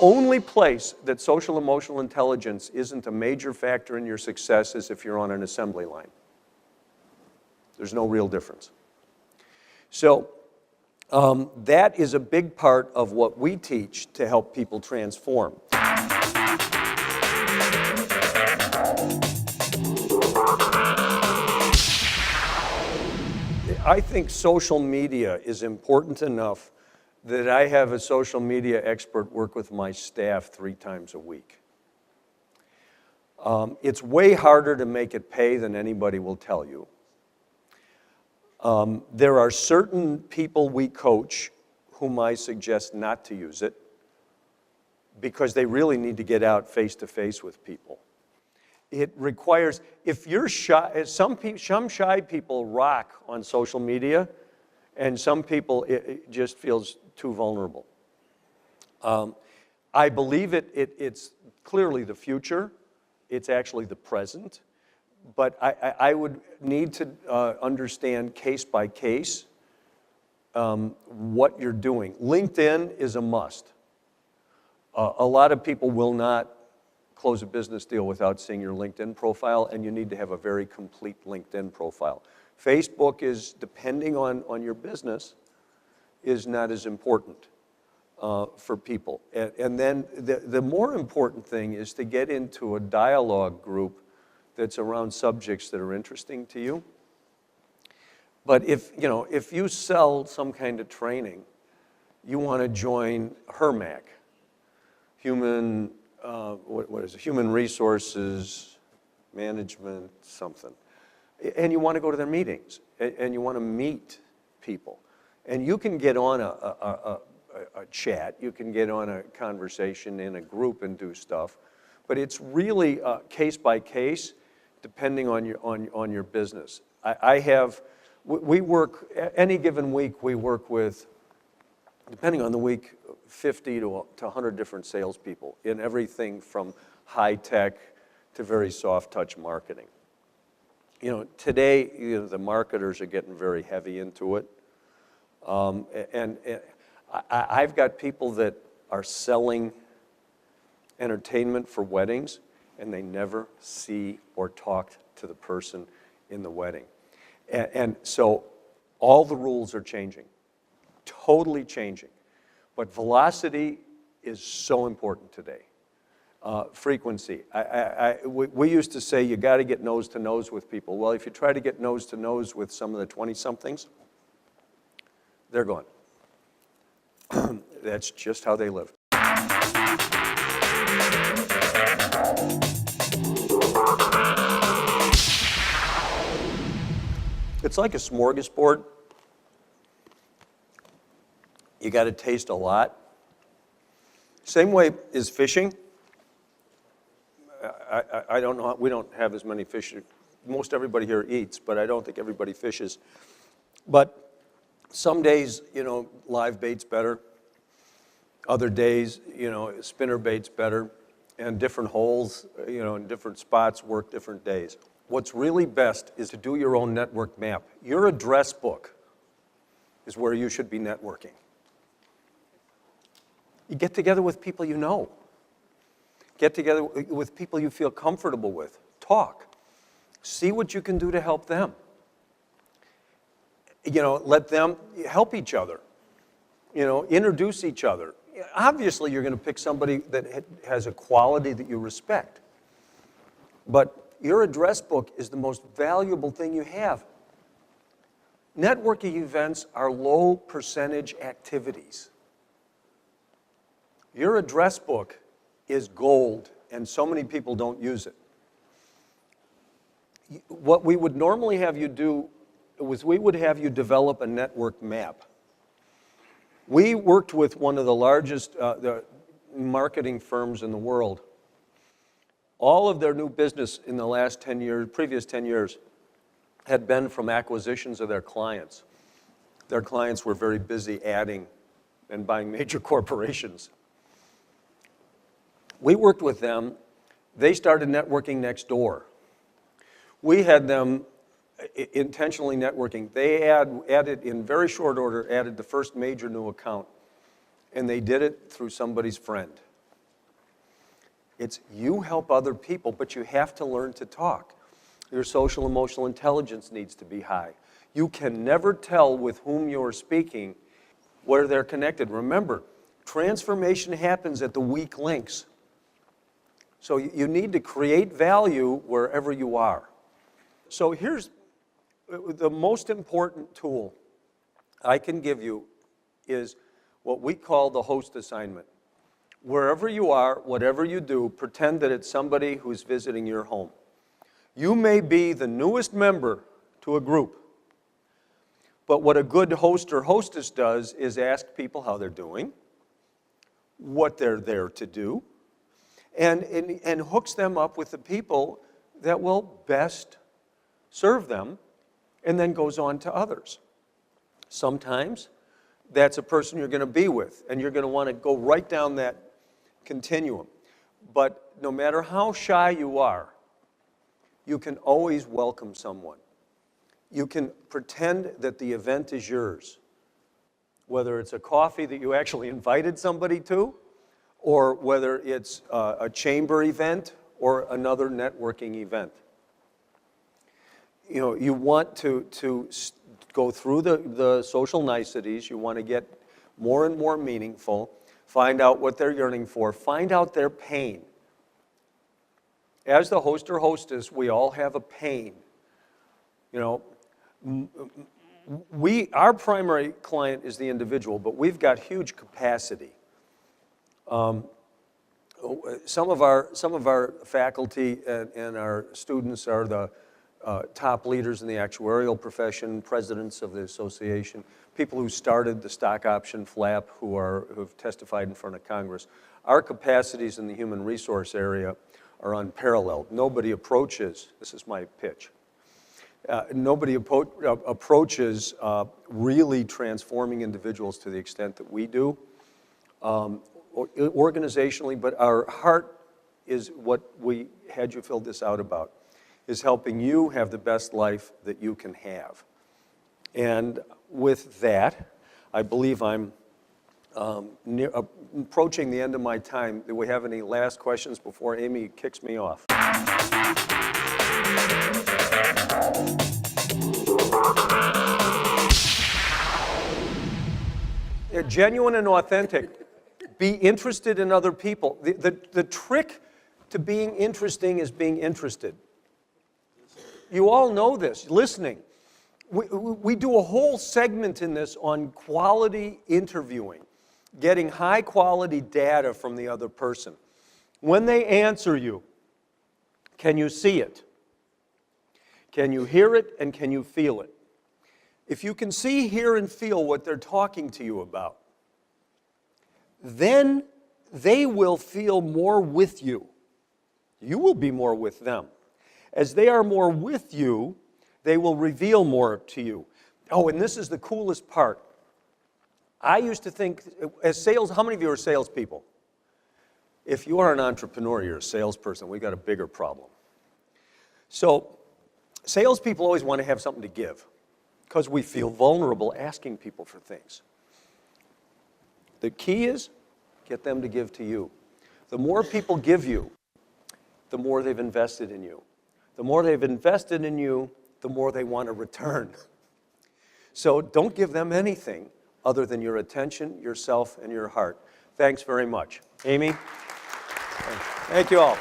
only place that social emotional intelligence isn't a major factor in your success is if you're on an assembly line. There's no real difference. So that is a big part of what we teach to help people transform. I think social media is important enough that I have a social media expert work with my staff 3 times a week. It's way harder to make it pay than anybody will tell you. There are certain people we coach whom I suggest not to use it because they really need to get out face-to-face with people. It requires, if you're shy, some shy people rock on social media, and some people, it just feels too vulnerable. I believe it's clearly the future. It's actually the present. But I would need to understand case by case what you're doing. LinkedIn is a must. A lot of people will not close a business deal without seeing your LinkedIn profile, and you need to have a very complete LinkedIn profile. Facebook is, depending on your business, is not as important for people. And then the more important thing is to get into a dialogue group that's around subjects that are interesting to you. But if you sell some kind of training, you want to join HERMAC, Human Resources Management something. And you want to go to their meetings, and you want to meet people. And you can get on a chat, you can get on a conversation in a group and do stuff, but it's really case by case, depending on your business. We work, any given week, we work with, depending on the week, 50 to 100 different salespeople in everything from high tech to very soft touch marketing. Today, the marketers are getting very heavy into it. And I've got people that are selling entertainment for weddings, and they never see or talk to the person in the wedding. And so all the rules are changing, totally changing. But velocity is so important today. Frequency. We used to say you got to get nose to nose with people. Well, if you try to get nose to nose with some of the 20-somethings, they're gone. That's just how they live. It's like a smorgasbord. You got to taste a lot. Same way is fishing. I don't know, we don't have as many fish. Most everybody here eats, but I don't think everybody fishes. But some days, live bait's better. Other days, spinner bait's better. And different holes, in different spots work different days. What's really best is to do your own network map. Your address book is where you should be networking. You get together with people you know. Get together with people you feel comfortable with. Talk. See what you can do to help them. Let them help each other. Introduce each other. Obviously, you're going to pick somebody that has a quality that you respect. But your address book is the most valuable thing you have. Networking events are low percentage activities. Your address book is gold, and so many people don't use it. What we would normally have you do was we would have you develop a network map. We worked with one of the largest the marketing firms in the world. All of their new business in the last 10 years, previous 10 years, had been from acquisitions of their clients. Their clients were very busy adding and buying major corporations. We worked with them. They started networking next door. We had them intentionally networking. They added, in very short order, added the first major new account. And they did it through somebody's friend. It's you help other people, but you have to learn to talk. Your social emotional intelligence needs to be high. You can never tell with whom you're speaking where they're connected. Remember, transformation happens at the weak links. So you need to create value wherever you are. So here's the most important tool I can give you is what we call the host assignment. Wherever you are, whatever you do, pretend that it's somebody who's visiting your home. You may be the newest member to a group, but what a good host or hostess does is ask people how they're doing, what they're there to do, and hooks them up with the people that will best serve them, and then goes on to others. Sometimes that's a person you're going to be with, and you're going to want to go right down that continuum. But no matter how shy you are, you can always welcome someone. You can pretend that the event is yours, whether it's a coffee that you actually invited somebody to, or whether it's a chamber event or another networking event. You know, you want to go through the social niceties. You want to get more and more meaningful. Find out what they're yearning for. Find out their pain. As the host or hostess, we all have a pain. You know, our primary client is the individual, but we've got huge capacity. Some of our faculty and our students are the top leaders in the actuarial profession, presidents of the association, people who started the stock option flap who've testified in front of Congress. Our capacities in the human resource area are unparalleled. Nobody approaches, this is my pitch, nobody approaches really transforming individuals to the extent that we do, organizationally, but our heart is what we had you fill this out about, is helping you have the best life that you can have. And with that, I believe I'm approaching the end of my time. Do we have any last questions before Amy kicks me off? They're genuine and authentic. Be interested in other people. The trick to being interesting is being interested. You all know this, listening. We do a whole segment in this on quality interviewing, getting high quality data from the other person. When they answer you, can you see it? Can you hear it, and can you feel it? If you can see, hear, and feel what they're talking to you about, then they will feel more with you. You will be more with them. As they are more with you, they will reveal more to you. Oh, and this is the coolest part. I used to think, as sales, how many of you are salespeople? If you are an entrepreneur, you're a salesperson, we've got a bigger problem. So, salespeople always want to have something to give because we feel vulnerable asking people for things. The key is, get them to give to you. The more people give you, the more they've invested in you. The more they've invested in you, the more they want to return. So don't give them anything other than your attention, yourself, and your heart. Thanks very much. Amy? Thank you all.